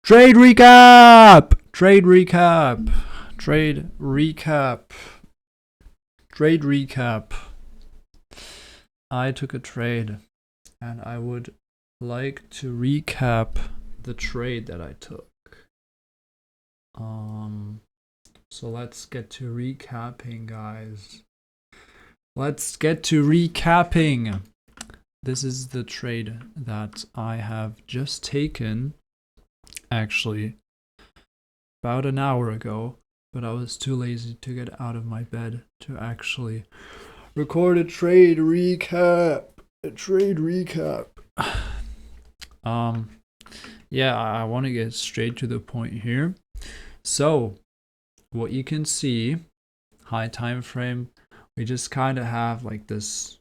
Trade recap! Trade recap! Trade recap! Trade recap. I took a trade and I would like to recap the trade that I took. So let's get to recapping, guys. Let's get to recapping. This is the trade that I have just taken, actually, about an hour ago, but I was too lazy to get out of my bed to actually record a trade recap. Yeah, I want to get straight to the point here. So, what you can see, high time frame, we just kind of have like this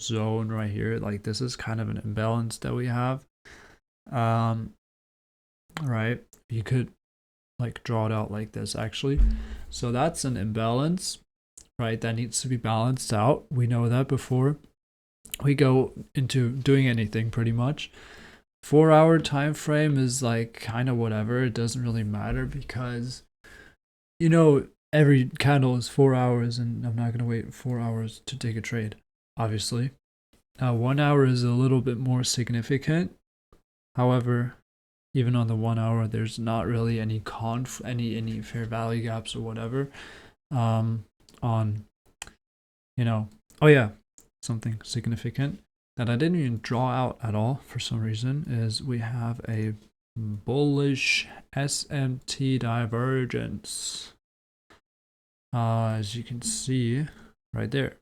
zone right here. Like this is kind of an imbalance that we have. Right? You could like draw it out like this actually. So that's an imbalance, right? That needs to be balanced out. We know that before we go into doing anything pretty much. 4 hour time frame is like kind of whatever. It doesn't really matter because every candle is 4 hours and I'm not going to wait 4 hours to take a trade, obviously. 1 hour is a little bit more significant. However, even on the 1 hour, there's not really any any fair value gaps or whatever. Oh yeah, something significant that I didn't even draw out at all for some reason is we have a bullish SMT divergence. As you can see right there,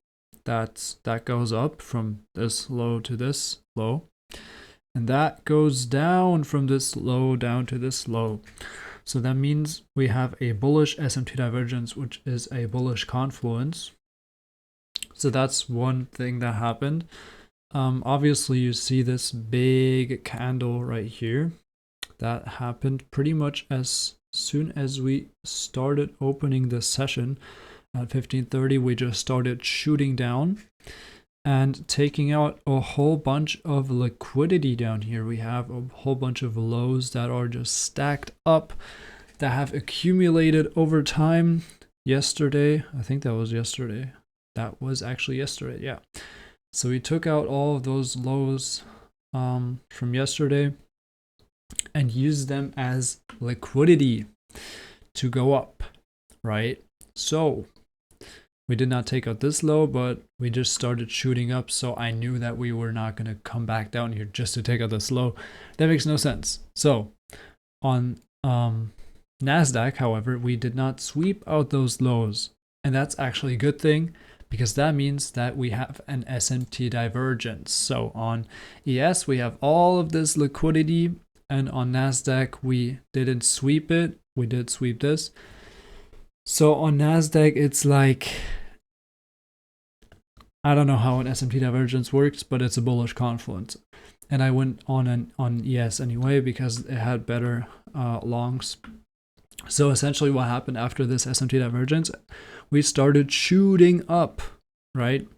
that goes up from this low to this low, and that goes down from this low down to this low. So that means we have a bullish SMT divergence, which is a bullish confluence. So that's one thing that happened. Obviously you see this big candle right here that happened pretty much as soon as we started opening this session at 15:30. We just started shooting down and taking out a whole bunch of liquidity down here. We have a whole bunch of lows that are just stacked up that have accumulated over time. Yesterday, I think that was yesterday. That was actually yesterday, yeah. So we took out all of those lows from yesterday and used them as liquidity to go up, right? So we did not take out this low, but we just started shooting up. So I knew that we were not going to come back down here just to take out this low. That makes no sense. So on NASDAQ, however, we did not sweep out those lows. And that's actually a good thing, because that means that we have an SMT divergence. So on ES, we have all of this liquidity, and on NASDAQ, we didn't sweep it. We did sweep this. So on NASDAQ, it's like, I don't know how an SMT divergence works, but it's a bullish confluence. And I went on ES anyway because it had better longs. So essentially what happened after this SMT divergence, we started shooting up, right?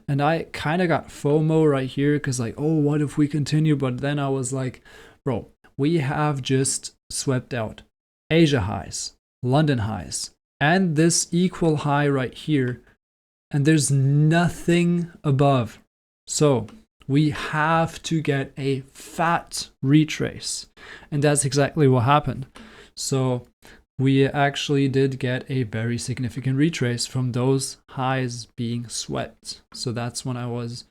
And I kind of got FOMO right here because like, oh, what if we continue? But then I was like, bro, we have just swept out Asia highs, London highs, and this equal high right here. And there's nothing above. So we have to get a fat retrace. And that's exactly what happened. So we actually did get a very significant retrace from those highs being swept. So that's when I was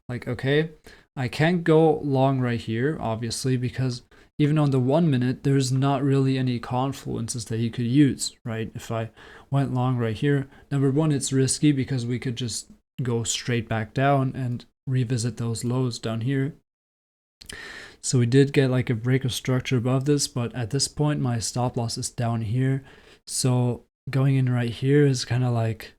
like, okay, I can't go long right here, obviously, because even on the 1 minute, there's not really any confluences that you could use, right? If I went long right here, number one, it's risky because we could just go straight back down and revisit those lows down here. So we did get like a break of structure above this, but at this point my stop loss is down here. So going in right here is kind of like,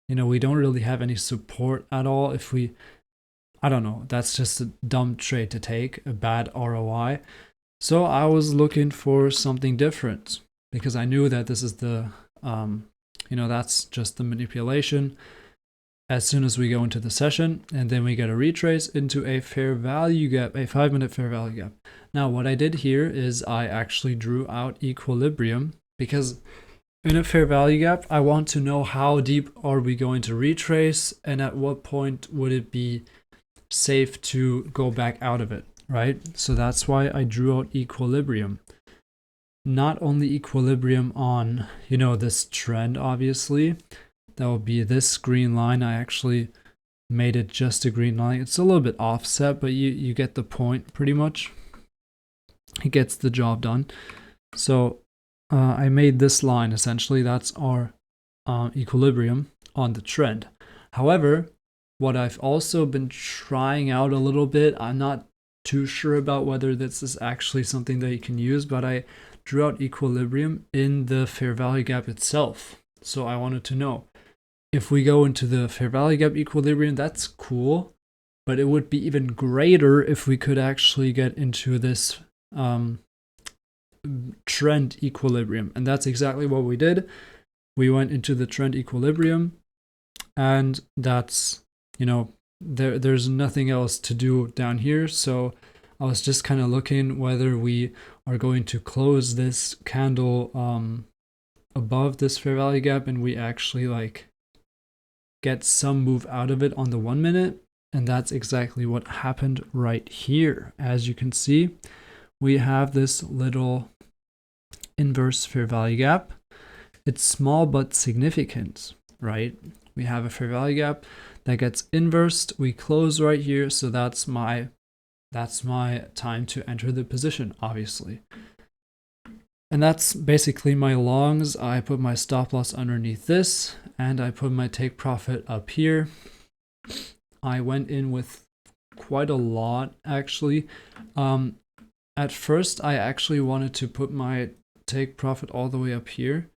we don't really have any support at all. If I don't know, that's just a dumb trade to take, a bad ROI. So I was looking for something different because I knew that this is the, that's just the manipulation. as soon as we go into the session, and then we get a retrace into a fair value gap, a 5-minute fair value gap. Now, what I did here is I actually drew out equilibrium, because in a fair value gap, I want to know how deep are we going to retrace, and at what point would it be safe to go back out of it, right? So that's why I drew out equilibrium. Not only equilibrium on, this trend, obviously. That will be this green line. I actually made it just a green line. It's a little bit offset, but you get the point pretty much. It gets the job done. So I made this line, essentially. That's our equilibrium on the trend. However, what I've also been trying out a little bit, I'm not too sure about whether this is actually something that you can use, but I drew out equilibrium in the fair value gap itself. So I wanted to know, if we go into the fair value gap equilibrium, that's cool, but it would be even greater if we could actually get into this trend equilibrium. And that's exactly what we did. We went into the trend equilibrium, and that's, there's nothing else to do down here. So I was just kind of looking whether we are going to close this candle above this fair value gap, and we actually get some move out of it on the 1 minute. And that's exactly what happened right here. As you can see, we have this little inverse fair value gap. It's small but significant, right? We have a fair value gap that gets inversed. We close right here, so that's my time to enter the position, obviously. And that's basically my longs. I put my stop loss underneath this, and I put my take profit up here. I went in with quite a lot, actually. At first, I actually wanted to put my take profit all the way up here,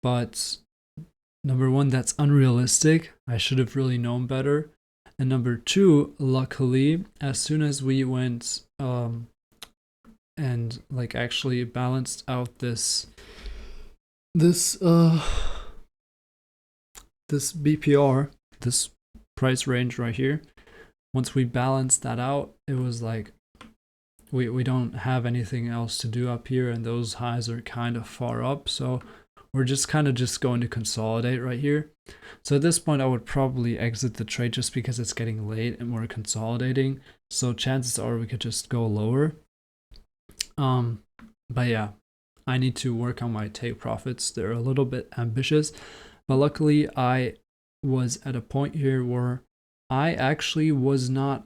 but number one, that's unrealistic. I should have really known better. And number two, luckily, as soon as we went and actually balanced out this BPR, this price range right here, once we balanced that out, it was like we don't have anything else to do up here, and those highs are kind of far up, so we're just going to consolidate right here. So at this point, I would probably exit the trade just because it's getting late and we're consolidating. So chances are we could just go lower. But yeah, I need to work on my take profits. They're a little bit ambitious, but luckily I was at a point here where I actually was not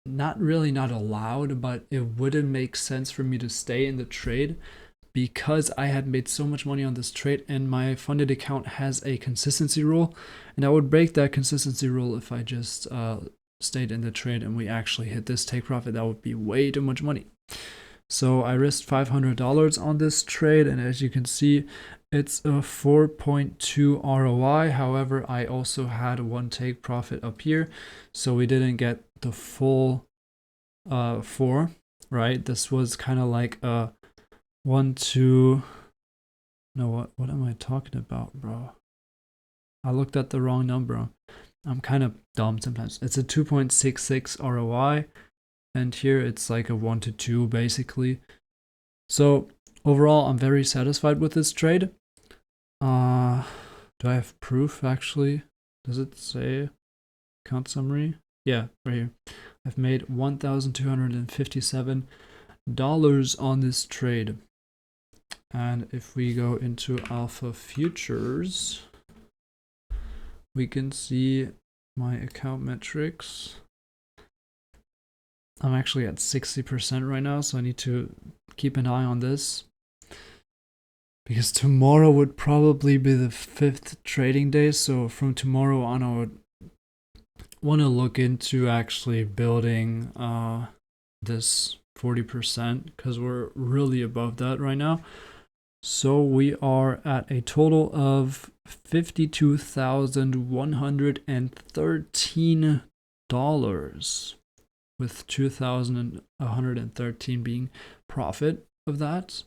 allowed, but it wouldn't make sense for me to stay in the trade, because I had made so much money on this trade, and my funded account has a consistency rule, and I would break that consistency rule if I just stayed in the trade and we actually hit this take profit. That would be way too much money. So I risked $500 on this trade, and as you can see, it's a 4.2 ROI. However, I also had one take profit up here, so we didn't get the full 4, right? This was kind of like a 1, 2. No, what am I talking about, bro? I looked at the wrong number. I'm kind of dumb sometimes. It's a 2.66 ROI, and here it's like a 1 to 2 basically. So overall, I'm very satisfied with this trade. Do I have proof actually? Does it say account summary? Yeah, right here. I've made $1,257 on this trade. And if we go into Alpha Futures, we can see my account metrics. I'm actually at 60% right now, so I need to keep an eye on this, because tomorrow would probably be the 5th trading day. So from tomorrow on, I would want to look into actually building this 40%, because we're really above that right now. So we are at a total of $52,113, with $2,113 being profit of that.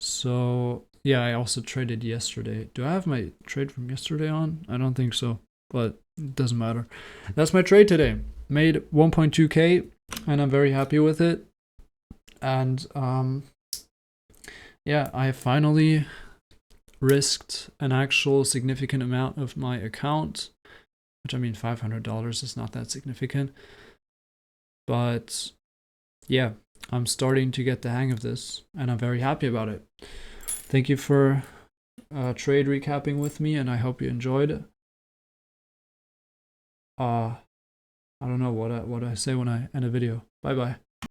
So yeah, I also traded yesterday. Do I have my trade from yesterday on? I don't think so, but It doesn't matter. That's my trade today. Made 1.2k, and I'm very happy with it. And yeah, I finally risked an actual significant amount of my account, which I mean, $500 is not that significant. But yeah, I'm starting to get the hang of this, and I'm very happy about it. Thank you for trade recapping with me, and I hope you enjoyed it. I don't know what I say when I end a video. Bye bye.